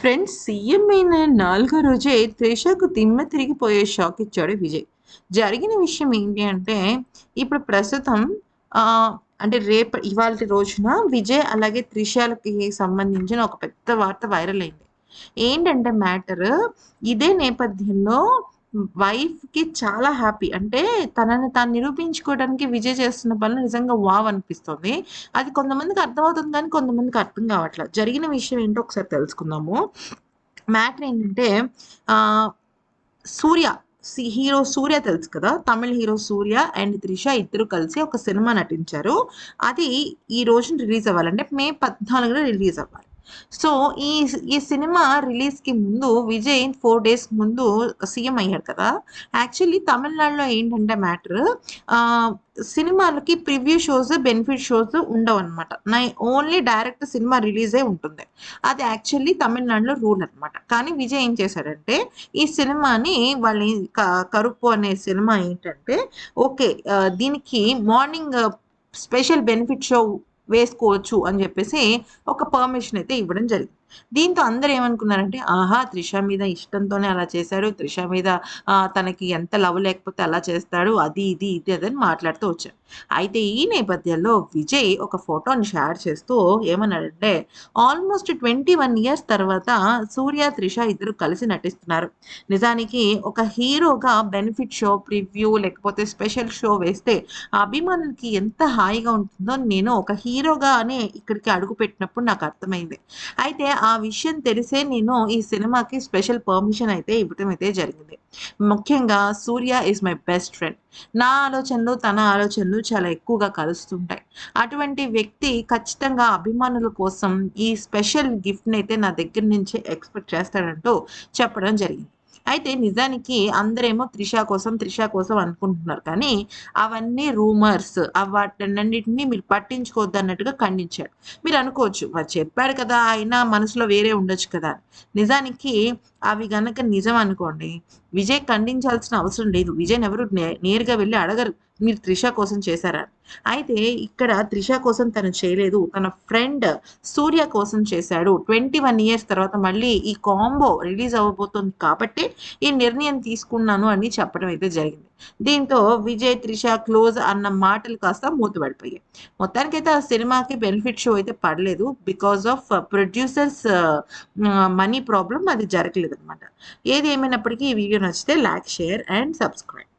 Friends CM అయిన నాలుగో రోజే త్రిషకు దిమ్మ తిరిగిపోయే షాక్ ఇచ్చాడు విజయ్. జరిగిన విషయం ఏంటి అంటే, ఇప్పుడు ప్రస్తుతం అంటే ఇవాల్టి రోజున విజయ్ అలాగే త్రిషలకి సంబంధించిన ఒక పెద్ద వార్త వైరల్ అయింది. ఏంటంటే మ్యాటరు ఇదే నేపథ్యంలో వైఫ్‌కి చాలా హ్యాపీ. అంటే తనని తాను నిరూపించుకోవడానికి విజయ్ చేస్తున్న పనులు నిజంగా వావ్! అనిపిస్తుంది. అది కొంతమందికి అర్థమవుతుంది కానీ, కొంతమందికి అర్థం కావట్ల. జరిగిన విషయం ఏంటో ఒకసారి తెలుసుకుందాము. మ్యాటర్ ఏంటంటే ఆహ్, 'సూర్య' హీరో 'సూర్య' తెలుసు కదా! Tamil hero 'Surya' and 'Trisha' ఇద్దరు కలిసి ఒక సినిమా నటించారు. అది ఈ రోజున రిలీజ్ అవ్వాలి. అంటే మే 14న రిలీజ్ అవ్వాలి. సో, ఈ సినిమా రిలీజ్‌కి ముందు విజయ్ 4 డేస్ ముందు సీఎం అయ్యాడు కదా! యాక్చువల్లీ తమిళనాడులో ఏంటంటే మ్యాటరు ఆహ్, సినిమాలకి ప్రివ్యూ షోస్, బెనిఫిట్ షోస్ ఉండవనమాట. ఓన్లీ డైరెక్ట్ సినిమా రిలీజే ఉంటుంది. అది యాక్చువల్లీ తమిళనాడులో రూల్ అనమాట. కానీ విజయ్ ఏం చేశాడంటే, ఈ సినిమాని వాళ్ళి 'కరుపు' అనే సినిమా ఏంటంటే, ఓకే. దీనికి మార్నింగ్ స్పెషల్ బెనిఫిట్ షో వేసుకోవచ్చు అని జెప్పేసి ఒక పర్మిషన్ అయితే ఇవ్వడం జరిగింది. దీంతో అందరూ ఏమనుకున్నారంటే, ఆహా! 'త్రిష' మీద ఇష్టంతోనే అలా చేశాడు. 'త్రిష' మీద తనకి ఎంత లవ్ లేకపోతే అలా చేస్తాడు. ఇది అదని మాట్లాడుతూ వచ్చారు. అయితే ఈ నేపథ్యంలో విజయ్ ఒక ఫోటోని షేర్ చేస్తూ ఏమన్నాడంటే, ఆల్మోస్ట్ 21 ఇయర్స్ తర్వాత 'సూర్య', 'త్రిష' ఇద్దరు కలిసి నటిస్తున్నారు. నిజానికి ఒక హీరోగా బెనిఫిట్ షో, ప్రివ్యూ లేకపోతే స్పెషల్ షో వేస్తే ఆ అభిమానులకి ఎంత హాయిగా ఉంటుందో నేను ఒక హీరోగానే ఇక్కడికి అడుగుపెట్టినప్పుడు నాకు అర్థమైంది. అయితే ఆ విషయం తెలిసే నేను ఈ సినిమాకి స్పెషల్ పర్మిషన్ అయితే ఇవ్వటం అయితే జరిగింది. ముఖ్యంగా 'సూర్య' ఈస్ మై బెస్ట్ ఫ్రెండ్. నా ఆలోచనలు, తన ఆలోచనలు చాలా ఎక్కువగా కలుస్తుంటాయి. అటువంటి వ్యక్తి ఖచ్చితంగా అభిమానుల కోసం ఈ స్పెషల్ గిఫ్ట్‌నయితే నా దగ్గర నుంచి ఎక్స్‌పెక్ట్ చేస్తాడంటూ చెప్పడం జరిగింది. అయితే నిజానికి అందరేమో 'త్రిష' కోసం అనుకుంటున్నారు. కానీ అవన్నీ రూమర్స్. వాటన్నిటిని మీరు పట్టించుకోవద్దన్నట్టుగా ఖండించాడు. మీరనుకోవచ్చు, మరి చెప్పాడు కదా! అయినా మనసులో వేరే ఉండొచ్చు కదా! నిజానికి అవి గనక నిజం అనుకోండి, విజయ్ ఖండించాల్సిన అవసరం లేదు. విజయ్‌ని ఎవరు నేరుగా వెళ్లి అడగరు. మీరు 'త్రిష' కోసం చేశారా? అయితే ఇక్కడ 'త్రిష' కోసం తను చేయలేదు. తన ఫ్రెండ్ 'సూర్య' కోసం చేశాడు. 21 ఇయర్స్ తర్వాత మళ్ళీ ఈ కాంబో రిలీజ్ అవ్వబోతుంది కాబట్టి ఈ నిర్ణయం తీసుకున్నాను అని చెప్పడం అయితే జరిగింది. దీంతో విజయ్, 'త్రిష' క్లోజ్ అన్న మాటలు కాస్త మూతపడిపోయాయి. మొత్తానికైతే ఆ సినిమాకి బెనిఫిట్ షో అయితే పడలేదు. Because of producers money problem అది జరగలేదనమాట. ఏది ఏమైనప్పటికీ ఈ వీడియో నచ్చితే లైక్, షేర్ అండ్ సబ్స్క్రైబ్.